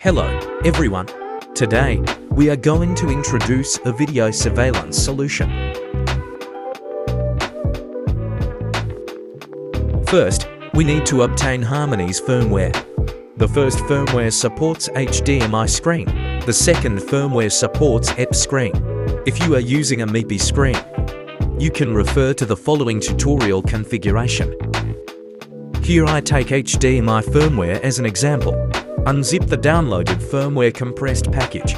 Hello, everyone. Today, we are going to introduce a video surveillance solution. First, we need to obtain Harmony's firmware. The first firmware supports HDMI screen. The second firmware supports EP screen. If you are using a MIPI screen, you can refer to the following tutorial configuration. Here I take HDMI firmware as an example. Unzip the downloaded firmware compressed package.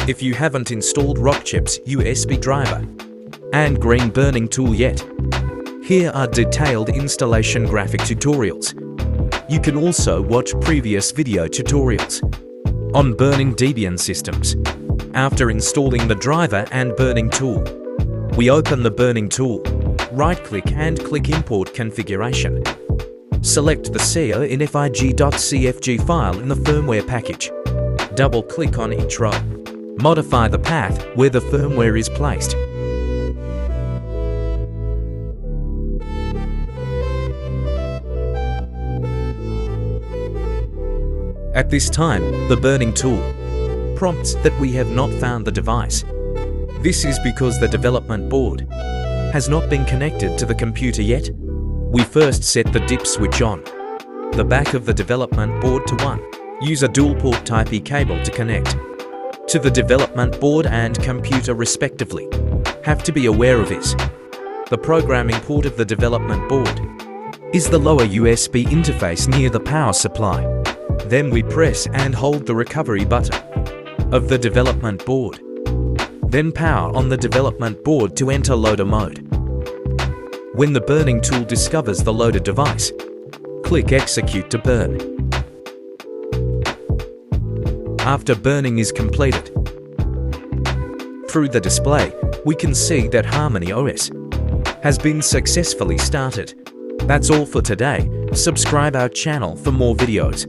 If you haven't installed Rockchip's USB driver and green burning tool yet, here are detailed installation graphic tutorials. You can also watch previous video tutorials on burning Debian systems. After installing the driver and burning tool, we open the burning tool, right-click and click Import Configuration. Select the co.infig.cfg file in the firmware package. Double-click on each row. Modify the path where the firmware is placed. At this time, the burning tool prompts that we have not found the device. This is because the development board has not been connected to the computer yet. We first set the DIP switch on the back of the development board to 1. Use a dual-port Type-E cable to connect to the development board and computer respectively. Have to be aware of is the programming port of the development board is the lower USB interface near the power supply. Then we press and hold the recovery button of the development board. Then power on the development board to enter loader mode. When the burning tool discovers the loaded device, click Execute to burn. After burning is completed, through the display, we can see that Harmony OS has been successfully started. That's all for today. Subscribe our channel for more videos.